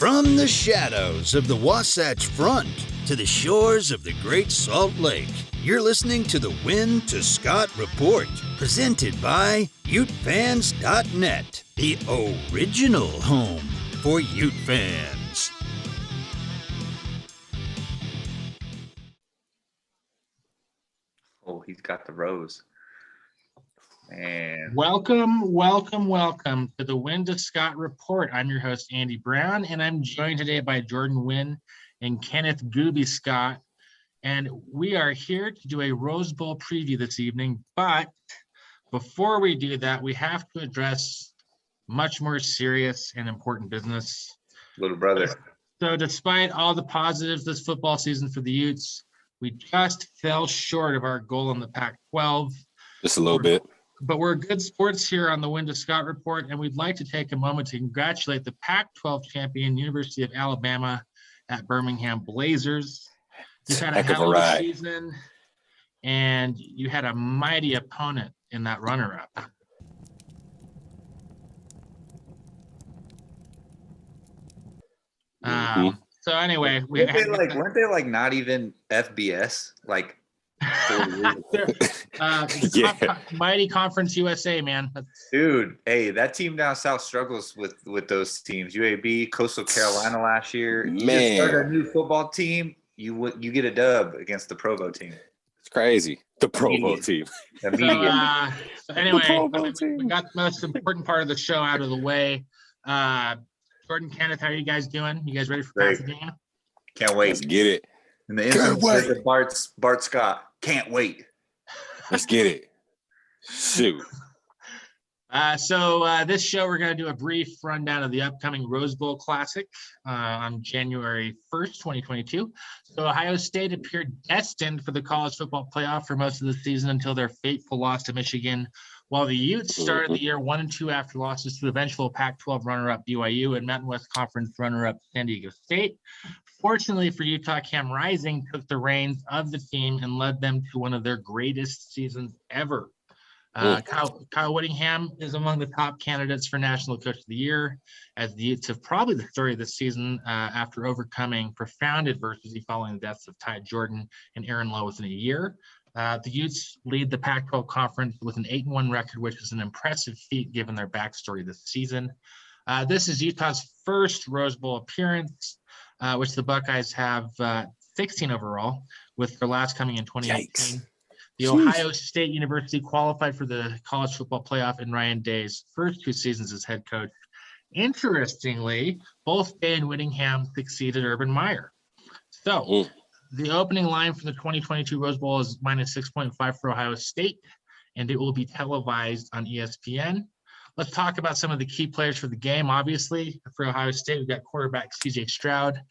From the shadows of the Wasatch Front to the shores of the Great Salt Lake, you're listening to the Wynn to Scott Report, presented by UteFans.net, the original home for Ute fans. Oh, he's got the rose. And Welcome to the Wynn to Scott Report. I'm your host, Andy Brown, and I'm joined today by Jordan Wynn and Kenneth Gooby Scott. And we are here to do a Rosebowl preview this evening. But before we do that, we have to address much more serious and important business. little brother. So despite all the positives this football season for the Utes, we just fell short of our goal in the Pac-12. Just a little bit. But we're good sports here on the Wynn to Scott Report, and we'd like to take a moment to congratulate the Pac-12 champion, University of Alabama at Birmingham Blazers. You had a hell of a season, and you had a mighty opponent in that runner-up. So anyway, weren't they like not even FBS? Like, mighty Conference USA, man. Dude, hey, that team down south struggles with those teams. UAB, Coastal Carolina last year. You just start a new football team, you get a dub against the Provo team. It's crazy. The Provo team. So anyway, we got the most important part of the show out of the way. Jordan, Kenneth, how are you guys doing? You guys ready for Pasadena? Can't wait. Let's get it. And the instant Bart Scott. Can't wait. Let's get it. Shoot. So this show, we're going to do a brief rundown of the upcoming Rose Bowl Classic on January 1st, 2022. So Ohio State appeared destined for the college football playoff for most of the season until their fateful loss to Michigan, while the Utes started the year 1-2 after losses to eventual Pac-12 runner-up BYU and Mountain West Conference runner-up San Diego State. Fortunately for Utah, Cam Rising took the reins of the team and led them to one of their greatest seasons ever. Kyle Whittingham is among the top candidates for National Coach of the Year, as the Utes have probably the story of the season after overcoming profound adversity following the deaths of Ty Jordan and Aaron Lowe within a year. The Utes lead the Pac-12 conference with an 8-1 record, which is an impressive feat given their backstory this season. This is Utah's first Rose Bowl appearance, which the Buckeyes have 16 overall, with their last coming in 2018. Yikes. The Ohio State University qualified for the college football playoff in Ryan Day's first 2 seasons as head coach. Interestingly, both Day and Whittingham succeeded Urban Meyer. So the opening line for the 2022 Rose Bowl is minus 6.5 for Ohio State, and it will be televised on ESPN. Let's talk about some of the key players for the game. Obviously, for Ohio State, we've got quarterback C.J. Stroud.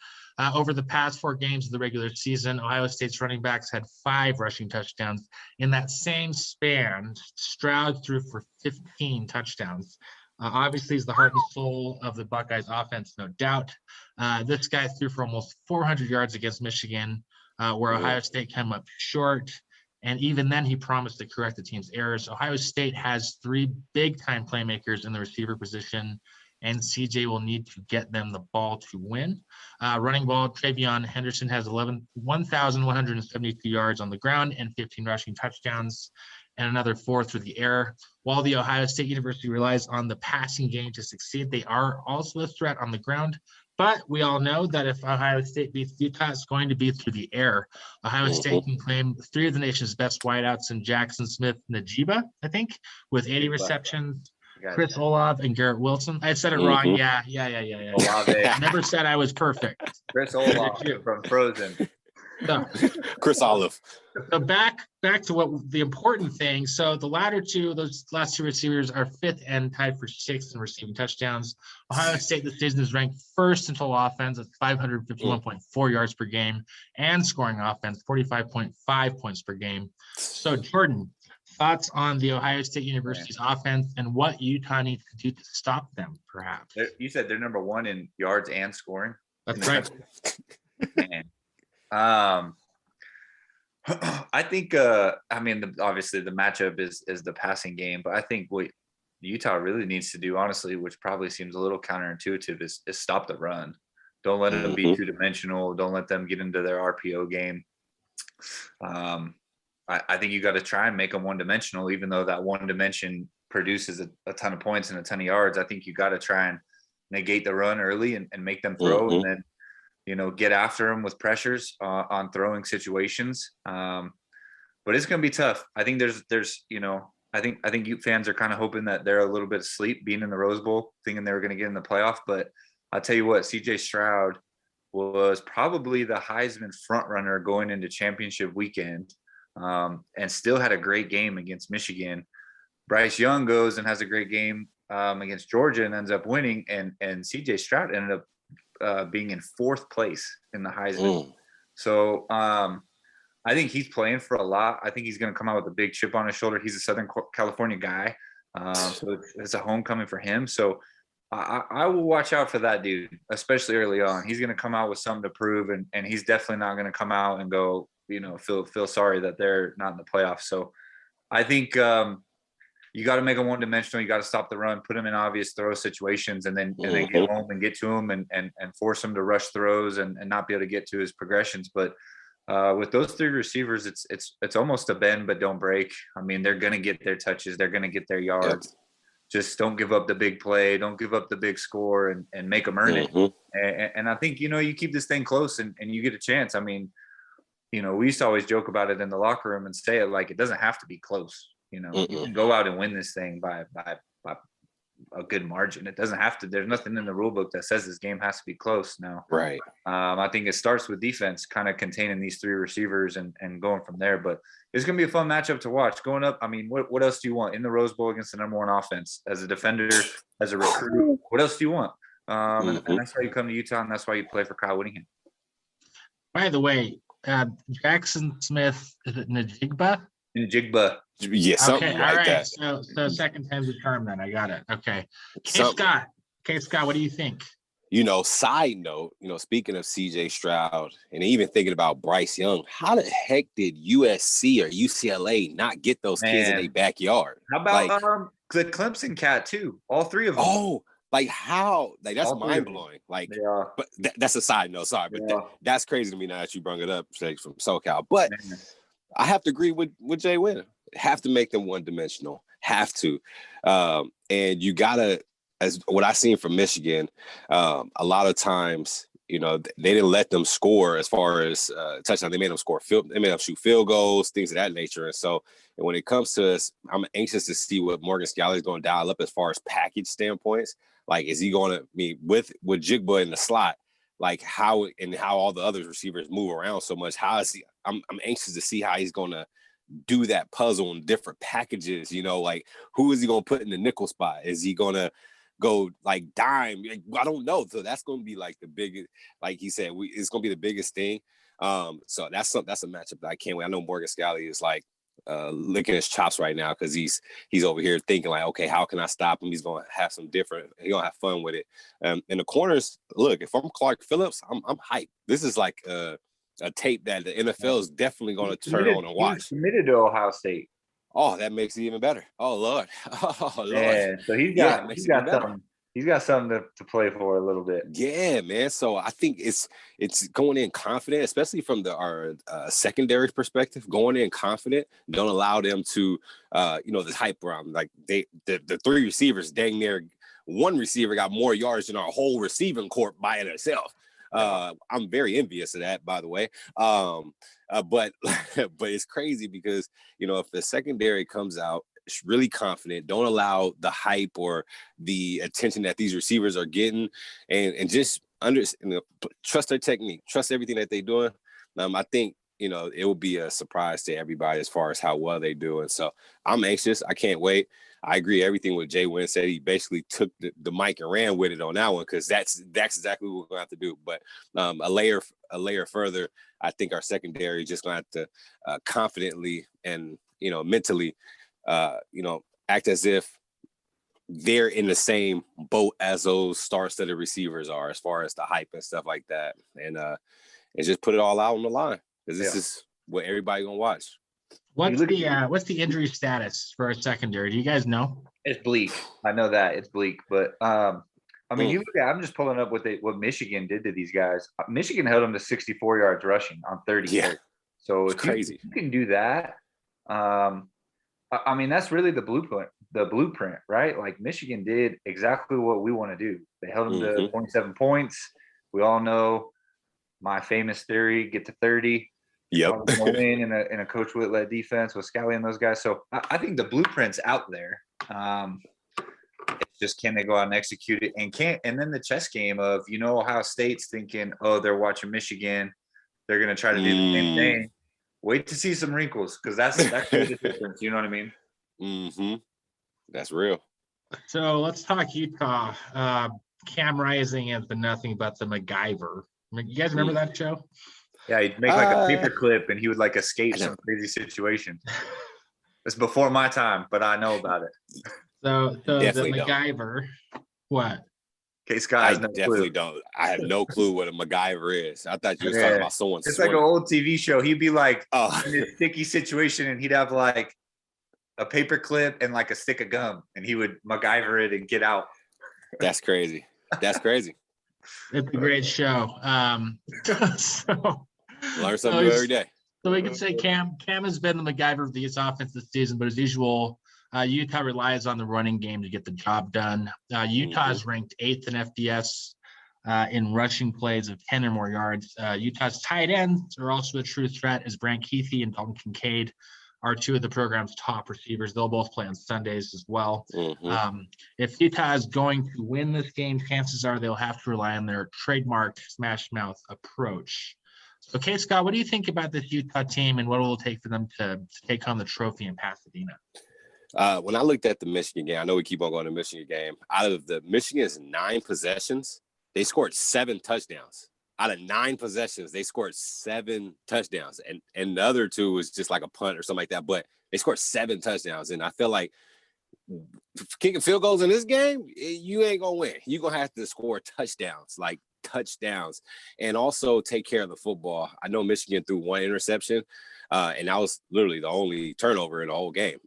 Over the past 4 games of the regular season, Ohio State's running backs had 5 rushing touchdowns. In that same span, Stroud threw for 15 touchdowns. Obviously, he's the heart and soul of the Buckeyes offense, no doubt. This guy threw for almost 400 yards against Michigan, where Ohio State came up short. And even then, he promised to correct the team's errors. Ohio State has 3 big-time playmakers in the receiver position, and CJ will need to get them the ball to win. Running ball, Travion Henderson has 1,172 yards on the ground and 15 rushing touchdowns, and another 4 through the air. While the Ohio State University relies on the passing game to succeed, they are also a threat on the ground. But we all know that if Ohio State beats Utah, it's going to be through the air. Ohio State can claim 3 of the nation's best wideouts in Jackson Smith-Njigba, I think, with 80 receptions. Chris Olave and Garrett Wilson. I said it wrong. Yeah. Olave. I never said I was perfect. Chris Olave from Frozen. So, Chris Olive. So back to what the important thing. So the those last 2 receivers are 5th and tied for 6th in receiving touchdowns. Ohio State this season is ranked 1st in total offense at 551.4 yards per game and scoring offense 45.5 points per game. So Jordan, thoughts on the Ohio State University's offense and what Utah needs to do to stop them, perhaps? You said they're number 1 in yards and scoring. That's right. Man. I think obviously the matchup is the passing game, but I think what Utah really needs to do, honestly, which probably seems a little counterintuitive, is stop the run. Don't let them be two-dimensional. Don't let them get into their RPO game. I think you got to try and make them one-dimensional, even though that one dimension produces a ton of points and a ton of yards. I think you got to try and negate the run early and make them throw, and then, you know, get after them with pressures on throwing situations. But it's going to be tough. I think there's, you know, I think Ute fans are kind of hoping that they're a little bit asleep being in the Rose Bowl, thinking they were going to get in the playoff. But I'll tell you what, CJ Stroud was probably the Heisman front runner going into championship weekend, and still had a great game against Michigan. Bryce Young goes and has a great game against Georgia and ends up winning. And CJ Stroud ended up being in 4th place in the Heisman. So I think he's playing for a lot. I think he's going to come out with a big chip on his shoulder. He's a Southern California guy. So it's a homecoming for him. So I will watch out for that dude, especially early on. He's going to come out with something to prove, and he's definitely not going to come out and go, you know, feel sorry that they're not in the playoffs. So I think you got to make them one-dimensional. You got to stop the run, put them in obvious throw situations, and then get home and get to him and force him to rush throws and not be able to get to his progressions. But with those 3 receivers, it's almost a bend but don't break. I mean, they're going to get their touches. They're going to get their yards. Yep. Just don't give up the big play. Don't give up the big score and make them earn it. And I think, you know, you keep this thing close and you get a chance. I mean, you know, we used to always joke about it in the locker room and say it like, it doesn't have to be close. You know, you can go out and win this thing by a good margin. It doesn't have to. There's nothing in the rule book that says this game has to be close now. Right. I think it starts with defense, kind of containing these 3 receivers and going from there. But it's going to be a fun matchup to watch. Going up, I mean, what else do you want in the Rose Bowl against the number 1 offense? As a defender, as a recruit, what else do you want? And that's why you come to Utah, and that's why you play for Kyle Whittingham. By the way, Jackson Smith, is it Njigba? Njigba. Yeah, something like that. So second time's the charm then. I got it. Okay. Scott, what do you think? You know, side note, you know, speaking of CJ Stroud and even thinking about Bryce Young, how the heck did USC or UCLA not get those kids in their backyard? How about the Clemson cat too? All 3 of them. Oh, like how? Like that's mind blowing. Like, but that's a side note. Sorry, but that's crazy to me now that you brought it up, from SoCal. But I have to agree with Jay Wynn. Have to make them one-dimensional. Have to. And you gotta, as what I seen from Michigan, a lot of times, you know, they didn't let them score as far as touchdown. They made them they made them shoot field goals, things of that nature. And so, and when it comes to us, I'm anxious to see what Morgan Scalley is going to dial up as far as package standpoints. Like, is he going to be with Jigba in the slot? Like how all the other receivers move around so much. How is he? I'm anxious to see how he's going to do that puzzle in different packages. You know, like who is he going to put in the nickel spot? Is he going to go like dime? I don't know. So that's going to be like the biggest, like he said, it's going to be the biggest thing. So that's a matchup that I can't wait. I know Morgan Scalley is like licking his chops right now because he's over here thinking like, okay, how can I stop him? He's going to have some different. He's going to have fun with it. And the corners, look, if I'm Clark Phillips, I'm hyped. This is like a tape that the NFL is definitely going to turn on and watch. He's committed to Ohio State. Oh, that makes it even better. Oh Lord. Oh Lord. Yeah, so he's got something to play for a little bit. Yeah, man. So I think it's going in confident, especially from our secondary perspective. Going in confident, don't allow them to, this hype around. Like the 3 receivers, dang near one receiver got more yards than our whole receiving corps by itself. I'm very envious of that, by the way. But it's crazy because, you know, if the secondary comes out really confident, don't allow the hype or the attention that these receivers are getting, and just trust their technique, trust everything that they're doing. I think, you know, it will be a surprise to everybody as far as how well they do. And so I'm anxious. I can't wait. I agree everything what Jay Wynn said. He basically took the mic and ran with it on that one because that's exactly what we're going to have to do. But a layer further, I think our secondary is just going to have to confidently and, you know, mentally, act as if they're in the same boat as those star-studded receivers are as far as the hype and stuff like that. And just put it all out on the line because this is what everybody going to watch. What's the injury status for our secondary? Do you guys know? It's bleak. I know that it's bleak, but I mean, you look at, I'm just pulling up what Michigan did to these guys. Michigan held them to 64 yards rushing on 30 carries. So it's crazy. You can do that. I mean, that's really the blueprint, right? Like Michigan did exactly what we want to do. They held them to 27 points. We all know my famous theory: get to 30. Yep. Win in a Coach Whit-led defense with Scally and those guys. So I think the blueprint's out there. It's just, can they go out and execute it? And then the chess game of, Ohio State's thinking, oh, they're watching Michigan, they're going to try to do the same thing. Wait to see some wrinkles, because that's the difference. You know what I mean? Mm-hmm. That's real. So let's talk Utah. Cam Rising has been nothing but the MacGyver. You guys remember that show? Yeah, he'd make like a paper clip and he would like escape some crazy situation. It's before my time, but I know about it. So the MacGyver, what? I definitely don't. I have no clue what a MacGyver is. I thought you were talking about someone. It's like an old TV show. He'd be like in a sticky situation, and he'd have like a paper clip and like a stick of gum, and he would MacGyver it and get out. That's crazy. That's crazy. It's a great show. Learn something new every day. So we can say Cam has been the MacGyver of this offense this season, but as usual, Utah relies on the running game to get the job done. Utah is ranked 8th in FBS in rushing plays of 10 or more yards. Utah's tight ends are also a true threat, as Brant Keithy and Dalton Kincaid are two of the program's top receivers. They'll both play on Sundays as well. If Utah is going to win this game, chances are they'll have to rely on their trademark smash mouth approach. So, okay, Scott, what do you think about this Utah team, and what will it take for them to take home the trophy in Pasadena? When I looked at the Michigan game, I know we keep on going to Michigan game. Out of the Michigan's 9 possessions, they scored 7 touchdowns. Out of 9 possessions, they scored 7 touchdowns. And the other 2 was just like a punt or something like that. But they scored 7 touchdowns. And I feel like kicking field goals in this game, you ain't going to win. You're going to have to score touchdowns, and also take care of the football. I know Michigan threw 1 interception, and that was literally the only turnover in the whole game.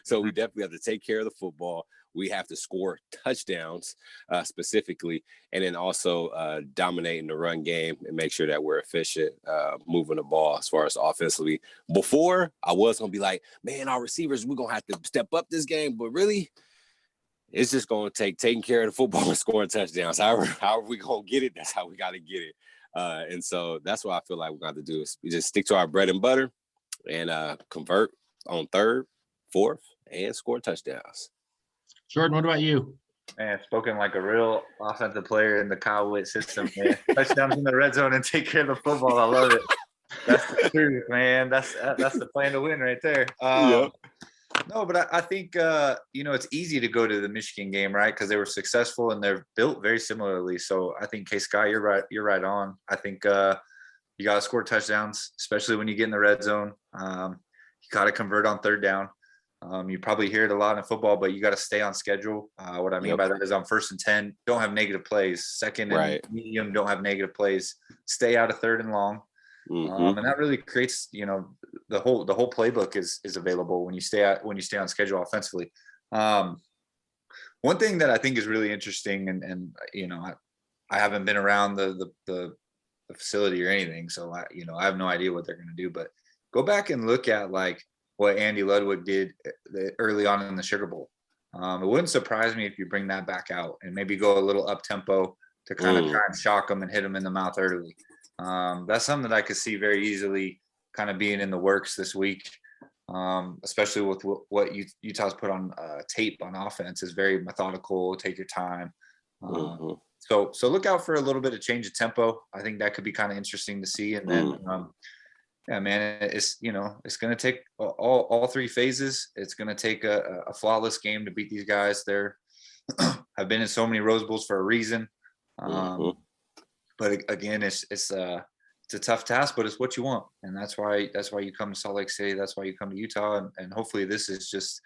So we definitely have to take care of the football. We have to score touchdowns specifically, and then also dominating the run game and make sure that we're efficient moving the ball as far as offensively. Before, I was going to be like, man, our receivers, we're going to have to step up this game. But really, it's just going to take taking care of the football and scoring touchdowns. However we going to get it, that's how we got to get it. And so that's what I feel like we're going to do is we just stick to our bread and butter and convert on 3rd, 4th, and score touchdowns. Jordan, what about you? Man, spoken like a real offensive player in the Kyle Witt system, man. Touchdowns in the red zone and take care of the football. I love it. That's the truth, man. That's the plan to win right there. No, but I think, it's easy to go to the Michigan game, right? Because they were successful and they're built very similarly. So I think, Scott, you're right. You're right on. I think you got to score touchdowns, especially when you get in the red zone. You got to convert on 3rd down. You probably hear it a lot in football, but you got to stay on schedule. What I mean by that is on 1st and 10, don't have negative plays. 2nd and medium, don't have negative plays. Stay out of 3rd and long. And that really creates, the whole playbook is available when you stay on schedule offensively. One thing that I think is really interesting, and I haven't been around the facility or anything, so I have no idea what they're going to do. But go back and look at like what Andy Ludwig did early on in the Sugar Bowl. It wouldn't surprise me if you bring that back out and maybe go a little up tempo to kind of try and shock them and hit them in the mouth early. That's something that I could see very easily kind of being in the works this week, especially with what Utah's put on tape on offense is very methodical, take your time. So look out for a little bit of change of tempo. I think that could be kind of interesting to see. And then, yeah, man, it's going to take all 3 phases. It's going to take a flawless game to beat these guys. They're have been in so many Rose Bowls for a reason. But again, it's a tough task, but it's what you want. And that's why you come to Salt Lake City. That's why you come to Utah. And hopefully this is just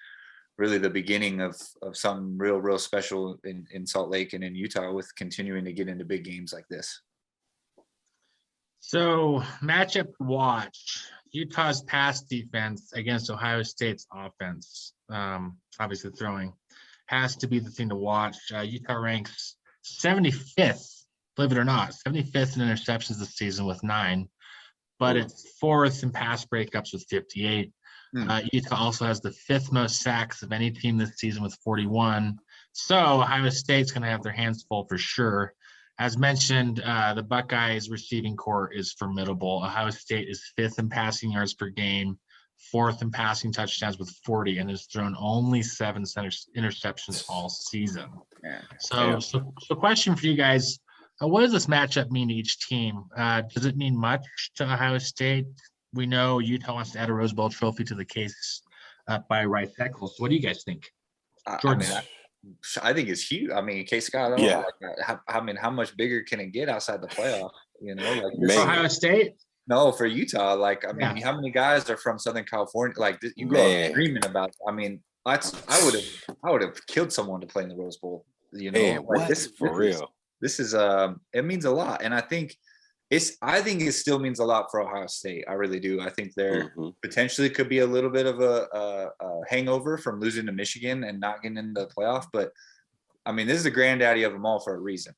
really the beginning of something real special in Salt Lake and in Utah with continuing to get into big games like this. So matchup to watch, Utah's pass defense against Ohio State's offense, obviously throwing, has to be the thing to watch. Utah ranks 75th, believe it or not, 75th in interceptions this season with 9, but it's 4th in pass breakups with 58. Utah also has the 5th most sacks of any team this season with 41. So Ohio State's going to have their hands full for sure. As mentioned, the Buckeyes receiving corps is formidable. Ohio State is 5th in passing yards per game, 4th in passing touchdowns with 40, and has thrown only 7 interceptions all season. So question for you guys. What does this matchup mean to each team? Does it mean much to Ohio State? We know Utah wants to add a Rose Bowl trophy to the case by Rice Eccles. What do you guys think? Jordan? I think it's huge. I mean, Case Scott, how much bigger can it get outside the playoff? For Ohio State? No, for Utah. How many guys are from Southern California? You grow up dreaming about. I would have killed someone to play in the Rose Bowl. This for real. This is it means a lot, and I think it still means a lot for Ohio State. I really do. I think there potentially could be a little bit of a hangover from losing to Michigan and not getting into the playoff. But this is the granddaddy of them all for a reason.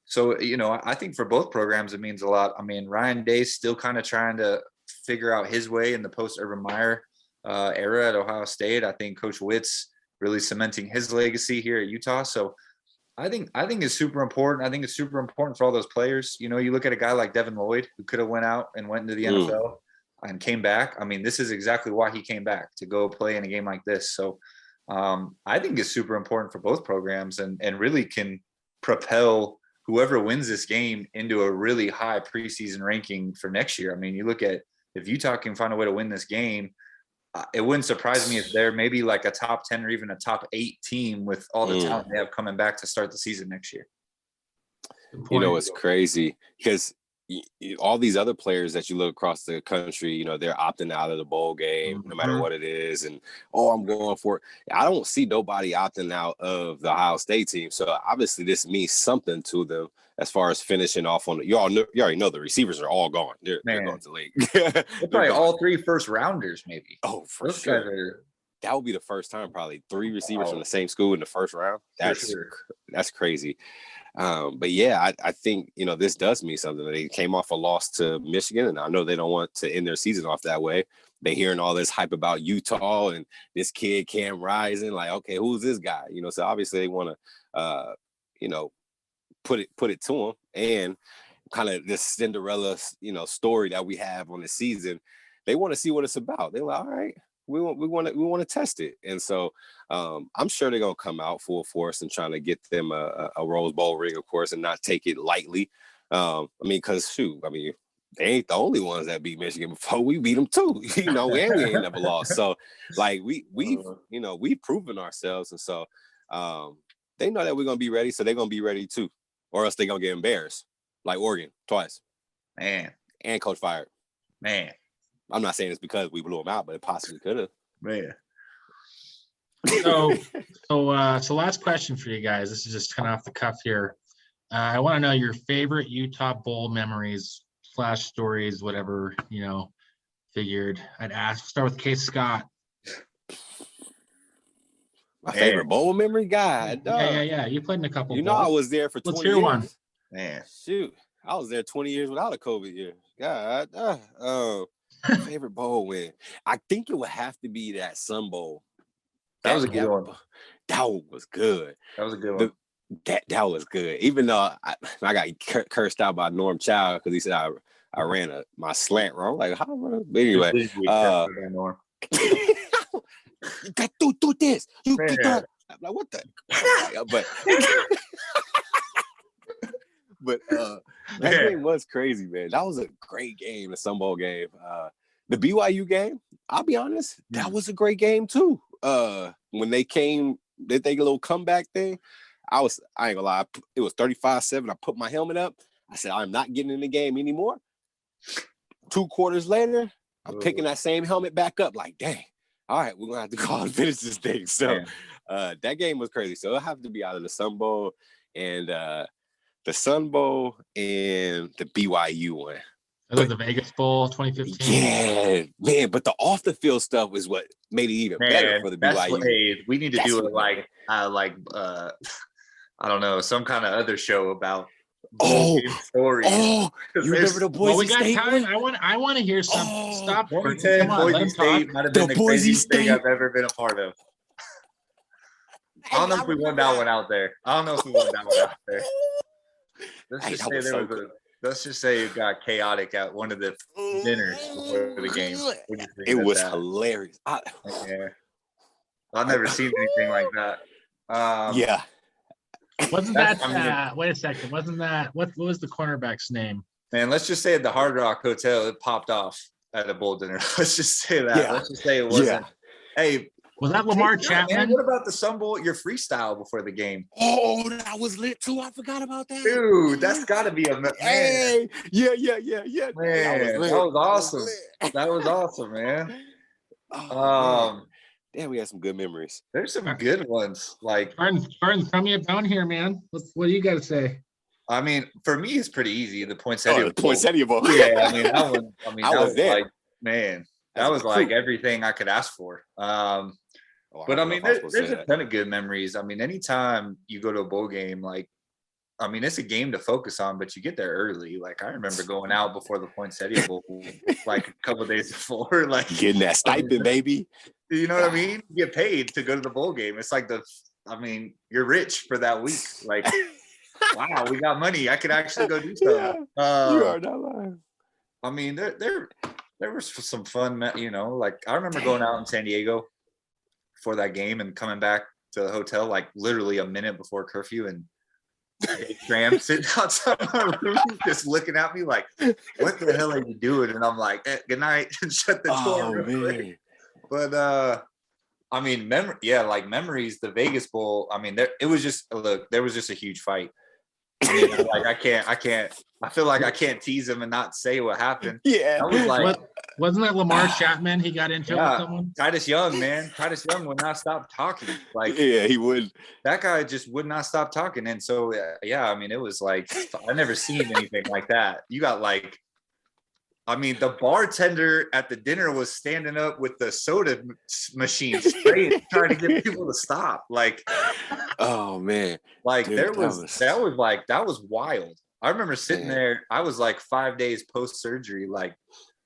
So I think for both programs it means a lot. Ryan Day's still kind of trying to figure out his way in the post Urban Meyer era at Ohio State. I think Coach Witt's really cementing his legacy here at Utah. So I think it's super important. I think it's super important for all those players. You look at a guy like Devin Lloyd, who could have went out and went into the NFL and came back. This is exactly why he came back, to go play in a game like this. So I think it's super important for both programs and really can propel whoever wins this game into a really high preseason ranking for next year. You look at, if Utah can find a way to win this game, it wouldn't surprise me if they're maybe like a top 10 or even a top 8 team with all the talent they have coming back to start the season next year. It's crazy because all these other players that you look across the country, they're opting out of the bowl game no matter what it is. And, I'm going for it. I don't see nobody opting out of the Ohio State team. So obviously this means something to them as far as finishing off on you already know the receivers are all gone. They're going to the league. They're probably all 3 first rounders, maybe. Oh, for sure. That would be the first time, probably 3 receivers from the same school in the first round. That's crazy. But yeah, I think, this does mean something. They came off a loss to Michigan, and I know they don't want to end their season off that way. They're hearing all this hype about Utah and this kid Cam Rising, okay, who's this guy? So obviously they want to, put it to him, and kind of this Cinderella, story that we have on the season. They want to see what it's about. They're like, all right, we want to test it. And so I'm sure they're going to come out full force and trying to get them a Rose Bowl ring, of course, and not take it lightly. Because they ain't the only ones that beat Michigan before. We beat them too, and we ain't never lost. So we've proven ourselves. And so they know that we're going to be ready. So they're going to be ready too, or else they're going to get embarrassed like Oregon twice. Man. And coach fired. Man. I'm not saying it's because we blew them out, but it possibly could have. Man. So last question for you guys. This is just kind of off the cuff here. I want to know your favorite Utah Bowl memories / stories, whatever, figured I'd start with Case Scott. My favorite bowl memory? God. Yeah. You played in a couple bowls. I was there for 20 years. Let's hear one. Man. Shoot. I was there 20 years without a COVID year. God. Favorite bowl win. I think it would have to be that Sun Bowl. That was a good one. That was good. That was a good one. That was good. Even though I got cursed out by Norm Child because he said I ran my slant wrong. Like, how? But anyway, Norm. You got to do this. You got. I'm like, what the? But that game was crazy, man. That was a great game, the Sun Bowl game. The BYU game, I'll be honest, that was a great game too. When they came, they take a little comeback thing. I ain't gonna lie, it was 35-7. I put my helmet up. I said, I'm not getting in the game anymore. 2 quarters later, I'm picking that same helmet back up. Like, dang, all right, we're gonna have to call and finish this thing. So that game was crazy. So it'll have to be out of the Sun Bowl and the Sun Bowl and the BYU one. The Vegas Bowl 2015. Yeah, man. But the off the field stuff is what made it even better for the BYU. We need to do it like I don't know, some kind of other show about stories. Oh, you remember the Boise State time. I want to hear some. Stop. 2010 Boise State might have been the craziest thing I've ever been a part of. I don't know if we won that one out there. Let's just say it got chaotic at one of the dinners before the game. It was hilarious. I've never seen anything like that. Yeah. Wasn't that? Wait a second. Wasn't that? What was the cornerback's name? Man, let's just say at the Hard Rock Hotel, it popped off at a bowl dinner. Let's just say that. Yeah. Let's just say it wasn't. Yeah. Hey. Was that Lamar Chapman? Man, what about the Sun Bowl? Your freestyle before the game? Oh, that was lit too. I forgot about that. Dude, that's got to be a man. Hey, yeah. Man, that was awesome. That was awesome, man. Damn, we had some good memories. There's some good ones. Like Burns, throw me a bone here, man. What do you got to say? I mean, for me, it's pretty easy. The Poinsettia Bowl. Poinsettia Bowl. Yeah, I mean, that one. I was there. Like, man, that was like everything I could ask for. But I mean, there's a ton of good memories. I mean, anytime you go to a bowl game, like, I mean, it's a game to focus on, but you get there early. Like, I remember going out before the Poinsettia Bowl, like a couple of days before, like getting that stipend, baby. You know what I mean? You get paid to go to the bowl game. It's like you're rich for that week. Like, wow, we got money. I could actually go do stuff. You are not lying. I mean, there was some fun, you know, like I remember going out in San Diego for that game and coming back to the hotel like literally a minute before curfew, and Graham sitting outside my room just looking at me like, what the hell are you doing? And I'm like, good night, and shut the door. Man. But I mean, memories, the Vegas Bowl, I mean, there was just a huge fight. I mean, like I feel like I can't tease him and not say what happened. Yeah. I was like, wasn't that Lamar Chapman? He got into it with someone. Titus Young, man. Titus Young would not stop talking. Like, yeah, he would. That guy just would not stop talking. And so, I mean, it was like, I never seen anything like that. You got like, I mean, the bartender at the dinner was standing up with the soda machine straight, trying to get people to stop. Like, oh man, like dude, that was wild. I remember sitting there. I was like 5 days post surgery. Like,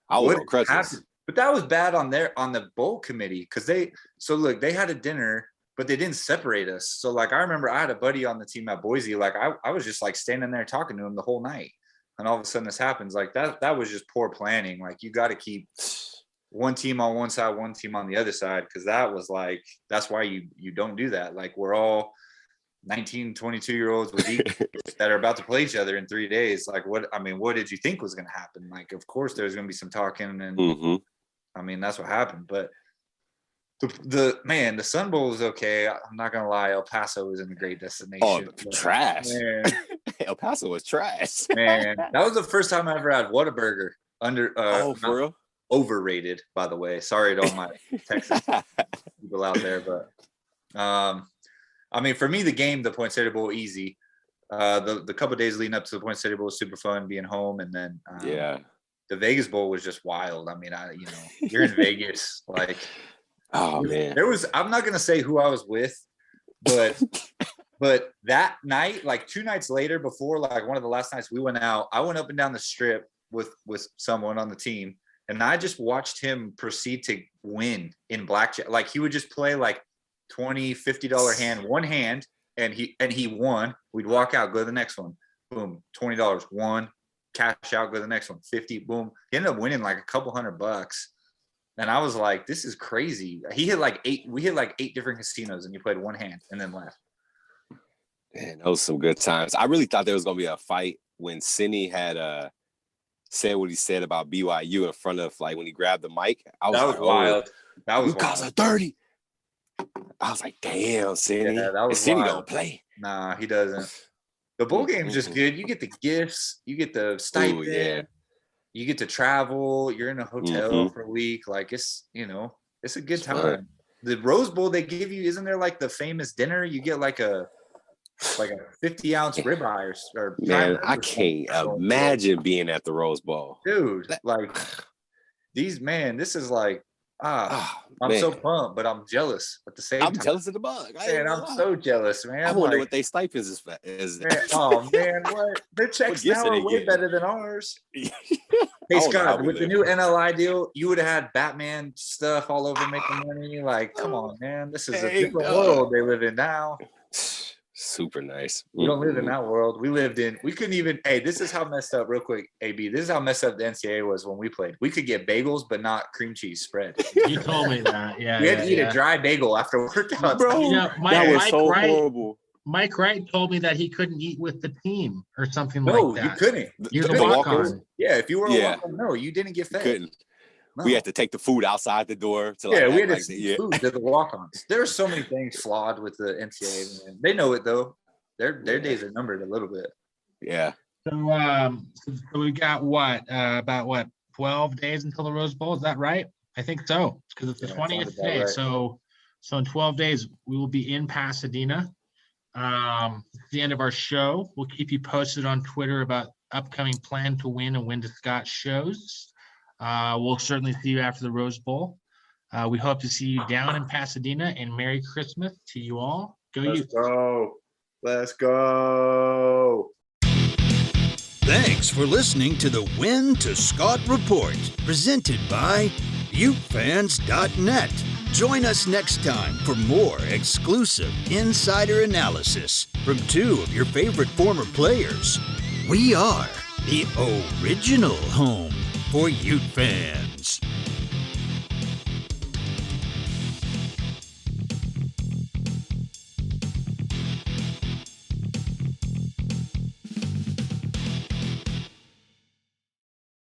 I was on crutches. But that was bad on the bowl committee because they had a dinner, but they didn't separate us. So like, I remember I had a buddy on the team at Boise. Like, I was just like standing there talking to him the whole night. And all of a sudden this happens. Like that was just poor planning. Like you got to keep one team on one side, one team on the other side. Cause that's why you don't do that. Like we're all 19, 22-year-olds with that are about to play each other in 3 days. Like what did you think was going to happen? Like, of course there's going to be some talking and I mean, that's what happened. But the Sun Bowl was okay. I'm not gonna lie, El Paso was in a great destination. Oh, trash. Man. El Paso was trash. Man, that was the first time I ever had Whataburger. For real? Overrated, by the way. Sorry to all my Texas people out there, but I mean, for me, the game, the Poinsettia Bowl, easy. The couple of days leading up to the Poinsettia Bowl was super fun, being home, and then the Vegas Bowl was just wild. I mean, you're in Vegas, like. Oh man, I'm not gonna say who I was with, but that night, like 2 nights later, before like one of the last nights we went out, I went up and down the strip with someone on the team, and I just watched him proceed to win in blackjack. Like he would just play like $20, $50 hand, one hand, and he won. We'd walk out, go to the next one, boom, $20, won, cash out, go to the next one, 50, boom. He ended up winning like a couple $100. And I was like, this is crazy. We hit like 8 different casinos and you played one hand and then left. Man, those were some good times. I really thought there was going to be a fight when Cindy had said what he said about BYU in front of, like, when he grabbed the mic. That was wild. That was wild. You guys are dirty. I was like, damn, Cindy. Yeah, that was Cindy don't play. Nah, he doesn't. The bowl game's just good. You get the gifts. You get the stipend. Yeah. You get to travel. You're in a hotel for a week. Like it's a good time. The Rose Bowl they give you, isn't there like the famous dinner? You get like a 50-ounce ribeye or man. I can't imagine being at the Rose Bowl, dude. Like this is like I'm so pumped, but I'm jealous at the same time. I'm jealous of the Bug. Man, I'm so jealous, man. I wonder what their stipends is. Man, oh man, what their checks now are way better than ours. Hey Scott, with the new NLI deal, you would have had Batman stuff all over making money. Like, come on, man, this is a different world they live in now. Super nice. We don't live in that world. We couldn't even, this is how messed up, real quick, AB. This is how messed up the NCAA was when we played. We could get bagels, but not cream cheese spread. You told me that. Yeah. We had to eat a dry bagel after workouts. Bro, that was so horrible. Mike Wright told me that he couldn't eat with the team or something like that. No, you couldn't. You were a walk-on. Yeah, if you were a walk-on, no, you didn't get fed. You couldn't. No. We had to take the food outside the door. We had to see food to the walk-ons. There are so many things flawed with the NCAA. Man. They know it, though. Their days are numbered a little bit. Yeah. So we got about 12 days until the Rose Bowl. Is that right? I think so. Because it's the 20th today. Right. So in 12 days we will be in Pasadena. It's the end of our show. We'll keep you posted on Twitter about upcoming Plan to Win and Win to Scott shows. We'll certainly see you after the Rose Bowl. We hope to see you down in Pasadena, and Merry Christmas to you all. Let's go. Thanks for listening to the Wynn to Scott Report, presented by UteFans.net. Join us next time for more exclusive insider analysis from two of your favorite former players. We are the original home for Ute fans.